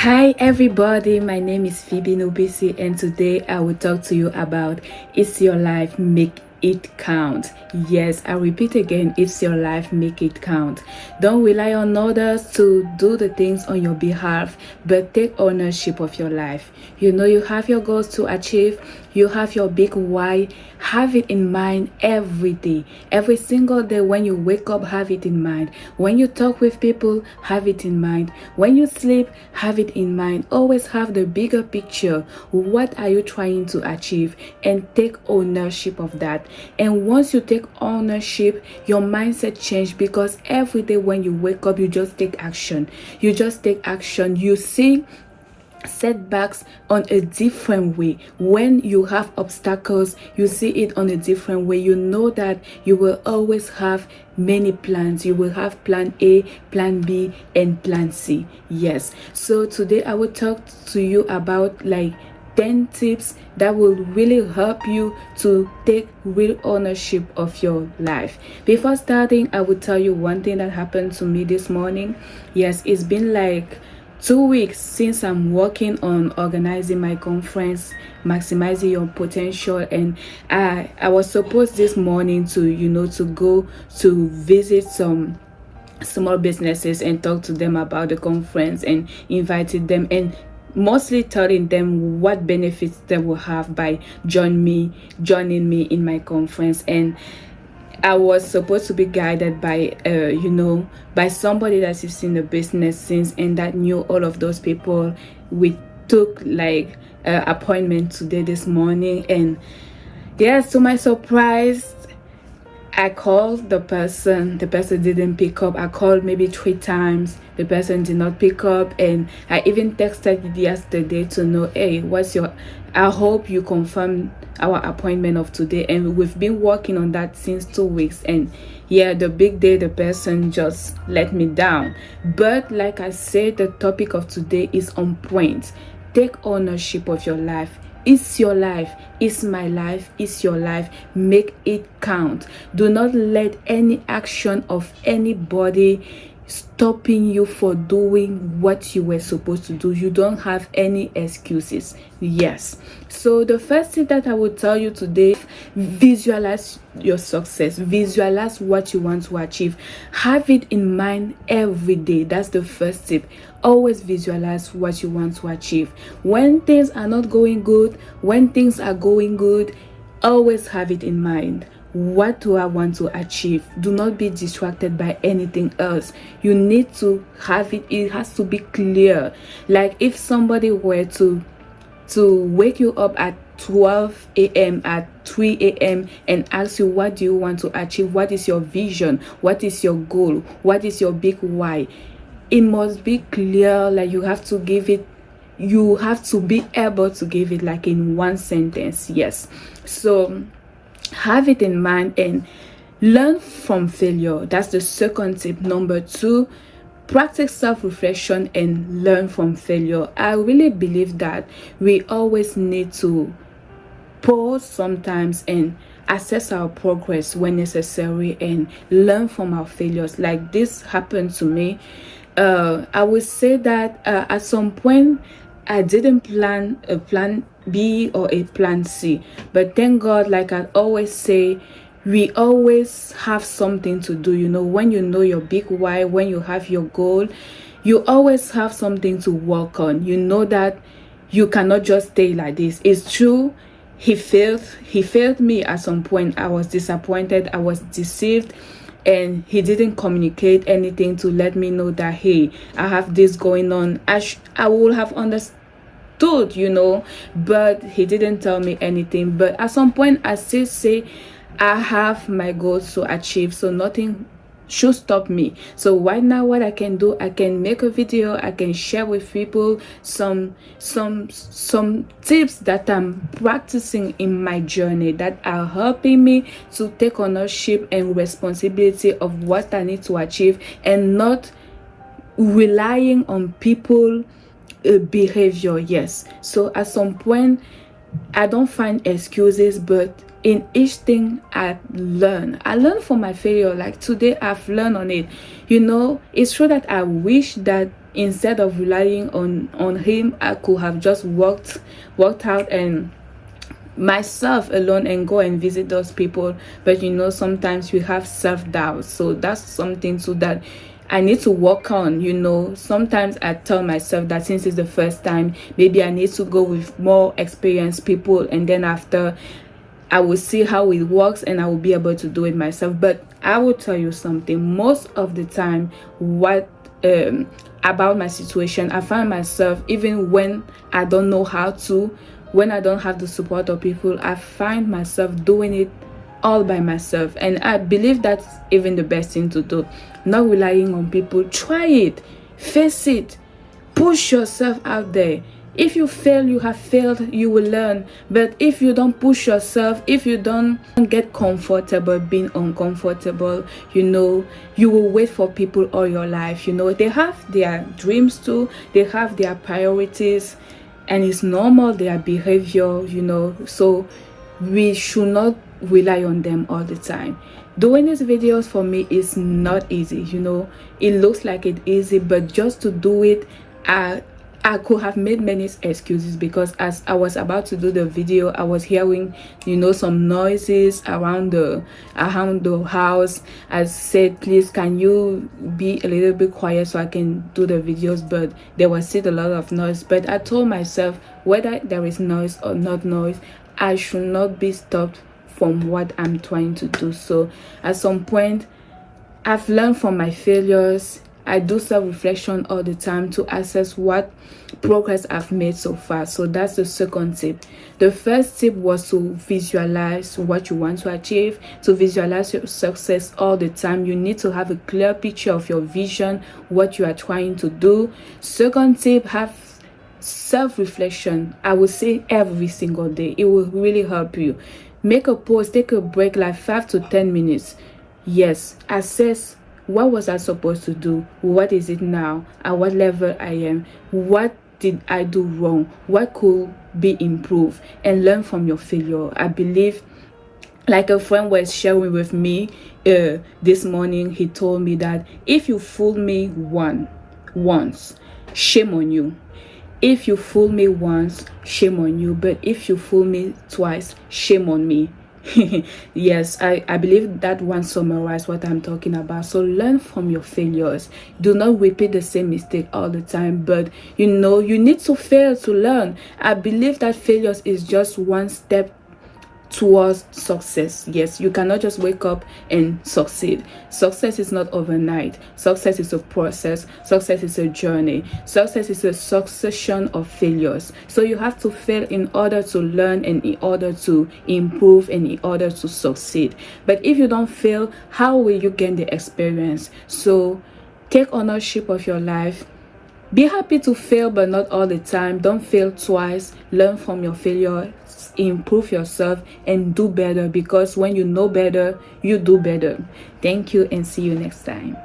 Hi everybody, my name is Phoebe Noubissi, and today I will talk to you about it's your life, make it count. Yes, I repeat again, it's your life, make it count. Don't rely on others to do the things on your behalf, but take ownership of your life. You know you have your goals to achieve, you have your big why. Have it in mind every day, every single day. When you wake up, have it in mind. When you talk with people, have it in mind. When you sleep, have it in mind. Always have the bigger picture. What are you trying to achieve? And take ownership of that. And once you take ownership, your mindset change, because every day when you wake up, you just take action. You see setbacks on a different way. When you have obstacles, you see it on a different way. You know that you will always have many plans. You will have plan A, plan B, and plan C. Yes, so today I will talk to you about like 10 tips that will really help you to take real ownership of your life. Before starting, I will tell you one thing that happened to me this morning. Yes, it's been like 2 weeks since I'm working on organizing my conference, maximizing your potential, and I was supposed this morning to go to visit some small businesses and talk to them about the conference and invited them, and mostly telling them what benefits they will have by joining me in my conference. And I was supposed to be guided by by somebody that is in the business since and that knew all of those people. We took like appointment today this morning, and yes, to my surprise, I called the person didn't pick up. I called maybe 3 times. The person did not pick up, and I even texted yesterday to know, hey, I hope you confirm our appointment of today. And we've been working on that since 2 weeks, and yeah, the big day, the person just let me down. But like I said, the topic of today is on point. Take ownership of your life. It's your life, it's my life, it's your life. Make it count. Do not let any action of anybody stopping you for doing what you were supposed to do. You don't have any excuses. Yes. So the first thing that I will tell you today, visualize your success. Visualize what you want to achieve. Have it in mind every day. That's the first tip. Always visualize what you want to achieve. When things are not going good, when things are going good, always have it in mind. What do I want to achieve? Do not be distracted by anything else. You need to have it. It has to be clear. Like if somebody were to wake you up at 12 a.m. at 3 a.m. and ask you, what do you want to achieve? What is your vision? What is your goal? What is your big why? It must be clear. Like you have to be able to give it like in one sentence. Yes. So have it in mind and learn from failure. That's the second tip. Number 2, practice self-reflection and learn from failure. I really believe that we always need to pause sometimes and assess our progress when necessary and learn from our failures. Like this happened to me. I would say that at some point I didn't plan a plan B or a plan C, but thank God, like I always say, we always have something to do. When you know your big why, when you have your goal, you always have something to work on. You know that you cannot just stay like this. It's true, he failed me at some point. I was disappointed, I was deceived, and he didn't communicate anything to let me know that, hey, I have this going on. I would have understood, but he didn't tell me anything. But at some point I still say I have my goals to achieve, so nothing should stop me. So right now, what I can do, I can make a video, I can share with people some tips that I'm practicing in my journey that are helping me to take ownership and responsibility of what I need to achieve, and not relying on people behavior. Yes. So at some point I don't find excuses, but in each thing I learn from my failure. Like today I've learned on it. It's true that I wish that instead of relying on him, I could have just worked out and myself alone and go and visit those people. But sometimes we have self-doubt, so that's something too that I need to work on. Sometimes I tell myself that since it's the first time, maybe I need to go with more experienced people, and then after I will see how it works and I will be able to do it myself. But I will tell you something, most of the time, what about my situation, I find myself, even when I don't know how to, when I don't have the support of people, I find myself doing it all by myself. And I believe that's even the best thing to do, not relying on people. Try it, face it, push yourself out there. If you fail, you have failed, you will learn. But if you don't push yourself, if you don't get comfortable being uncomfortable, you will wait for people all your life. They have their dreams too, they have their priorities, and it's normal, their behavior, so we should not rely on them all the time. Doing these videos for me is not easy. It looks like it's easy, but just to do it, I could have made many excuses, because as I was about to do the video, I was hearing some noises around the house. I said, please, can you be a little bit quiet so I can do the videos? But there was still a lot of noise. But I told myself, whether there is noise or not noise, I should not be stopped from what I'm trying to do. So at some point, I've learned from my failures. I do self-reflection all the time to assess what progress I've made so far. So that's the second tip. The first tip was to visualize what you want to achieve, to visualize your success all the time. You need to have a clear picture of your vision, what you are trying to do. Second tip, have self-reflection. I would say every single day. It will really help you. Make a pause, take a break, like 5 to 10 minutes. Yes, assess, what was I supposed to do? What is it now? At what level I am? What did I do wrong? What could be improved? And learn from your failure. I believe, like a friend was sharing with me this morning, he told me that if you fool me once, shame on you. If you fool me once, shame on you. But if you fool me twice, shame on me. Yes, I believe that one summarizes what I'm talking about. So learn from your failures. Do not repeat the same mistake all the time, but you need to fail to learn. I believe that failures is just one step towards success. Yes, you cannot just wake up and succeed. Success is not overnight. Success is a process. Success is a journey. Success is a succession of failures. So you have to fail in order to learn, and in order to improve, and in order to succeed. But if you don't fail, how will you gain the experience? So take ownership of your life. Be happy to fail, but not all the time. Don't fail twice. Learn from your failure, improve yourself, and do better, because when you know better, you do better. Thank you, and see you next time.